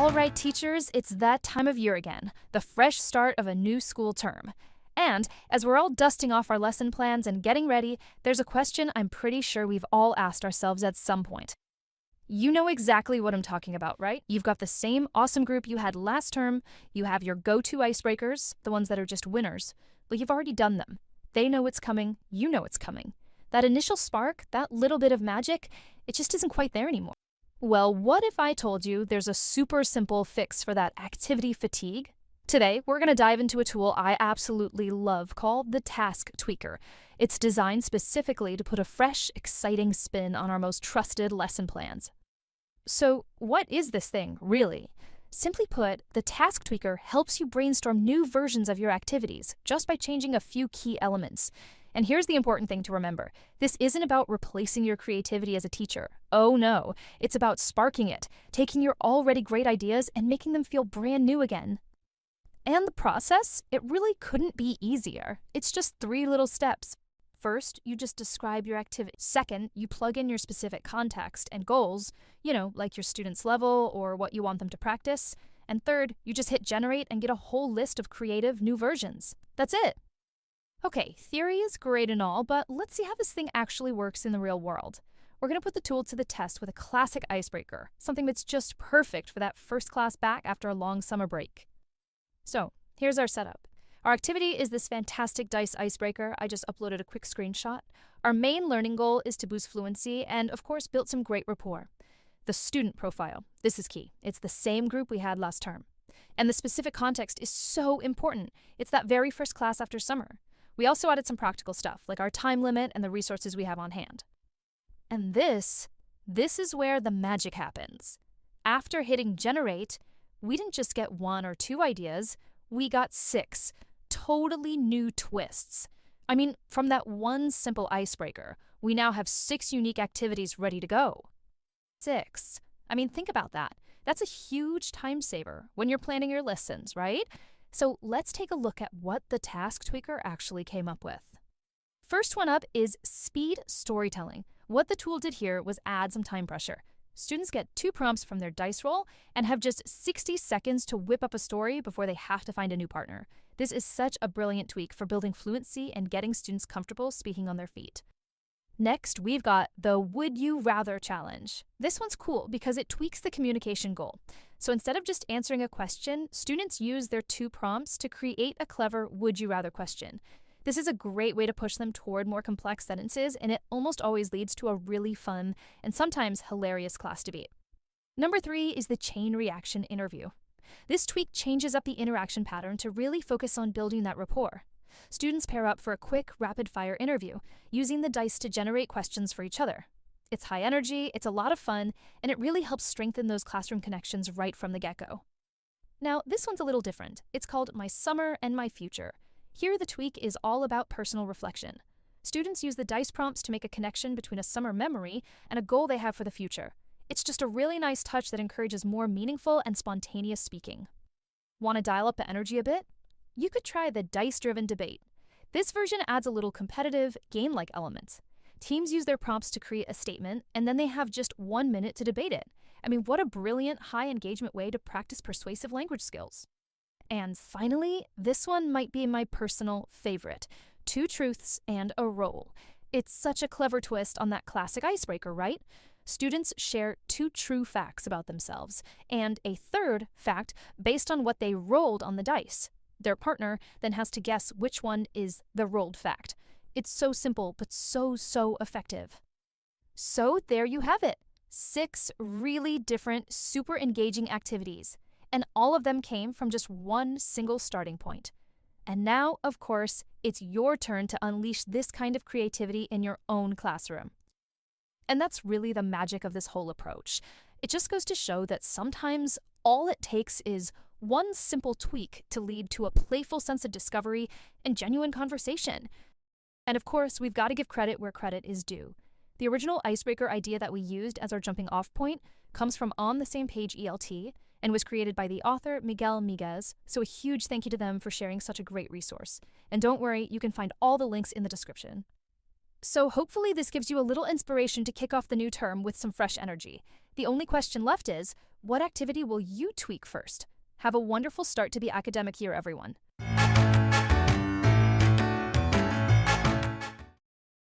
All right, teachers, it's that time of year again, the fresh start of a new school term. And as we're all dusting off our lesson plans and getting ready, there's a question I'm pretty sure we've all asked ourselves at some point. You know exactly what I'm talking about, right? You've got the same awesome group you had last term, you have your go-to icebreakers, the ones that are just winners, but you've already done them. They know it's coming, you know it's coming. That initial spark, that little bit of magic, it just isn't quite there anymore. Well, what if I told you there's a super simple fix for that activity fatigue? Today, we're going to dive into a tool I absolutely love called the Task Tweaker. It's designed specifically to put a fresh, exciting spin on our most trusted lesson plans. So, what is this thing, really? Simply put, the Task Tweaker helps you brainstorm new versions of your activities just by changing a few key elements. And here's the important thing to remember. This isn't about replacing your creativity as a teacher. Oh no, it's about sparking it, taking your already great ideas and making them feel brand new again. And the process, it really couldn't be easier. It's just 3 little steps. First, you just describe your activity. Second, you plug in your specific context and goals, like your student's level or what you want them to practice. And third, you just hit generate and get a whole list of creative new versions. That's it. Okay, theory is great and all, but let's see how this thing actually works in the real world. We're going to put the tool to the test with a classic icebreaker, something that's just perfect for that first class back after a long summer break. So, here's our setup. Our activity is this fantastic dice icebreaker. I just uploaded a quick screenshot. Our main learning goal is to boost fluency and, of course, build some great rapport. The student profile. This is key. It's the same group we had last term. And the specific context is so important. It's that very first class after summer. We also added some practical stuff, like our time limit and the resources we have on hand. And this is where the magic happens. After hitting generate, we didn't just get 1 or 2 ideas, we got 6 totally new twists. I mean, from that one simple icebreaker, we now have 6 unique activities ready to go. 6. I mean, think about that. That's a huge time saver when you're planning your lessons, right? So let's take a look at what the Task Tweaker actually came up with. First one up is speed storytelling. What the tool did here was add some time pressure. Students get 2 prompts from their dice roll and have just 60 seconds to whip up a story before they have to find a new partner. This is such a brilliant tweak for building fluency and getting students comfortable speaking on their feet. Next, we've got the Would You Rather challenge. This one's cool because it tweaks the communication goal. So instead of just answering a question, students use their 2 prompts to create a clever Would You Rather question. This is a great way to push them toward more complex sentences, and it almost always leads to a really fun and sometimes hilarious class debate. Number 3 is the chain reaction interview. This tweak changes up the interaction pattern to really focus on building that rapport. Students pair up for a quick, rapid-fire interview, using the dice to generate questions for each other. It's high energy, it's a lot of fun, and it really helps strengthen those classroom connections right from the get-go. Now, this one's a little different. It's called My Summer and My Future. Here, the tweak is all about personal reflection. Students use the dice prompts to make a connection between a summer memory and a goal they have for the future. It's just a really nice touch that encourages more meaningful and spontaneous speaking. Want to dial up the energy a bit? You could try the dice-driven debate. This version adds a little competitive, game-like element. Teams use their prompts to create a statement, and then they have just 1 minute to debate it. I mean, what a brilliant, high-engagement way to practice persuasive language skills. And finally, this one might be my personal favorite. 2 truths and a roll. It's such a clever twist on that classic icebreaker, right? Students share 2 true facts about themselves, and a third fact based on what they rolled on the dice. Their partner then has to guess which one is the rolled fact. It's so simple, but so effective. So there you have it. 6 really different, super engaging activities. And all of them came from just one single starting point. And now, of course, it's your turn to unleash this kind of creativity in your own classroom. And that's really the magic of this whole approach. It just goes to show that sometimes all it takes is one simple tweak to lead to a playful sense of discovery and genuine conversation. And of course, we've got to give credit where credit is due. The original icebreaker idea that we used as our jumping off point comes from On the Same Page ELT and was created by the author Miguel Miguez, so a huge thank you to them for sharing such a great resource. And don't worry, you can find all the links in the description. So hopefully this gives you a little inspiration to kick off the new term with some fresh energy. The only question left is, what activity will you tweak first? Have a wonderful start to the academic year, everyone.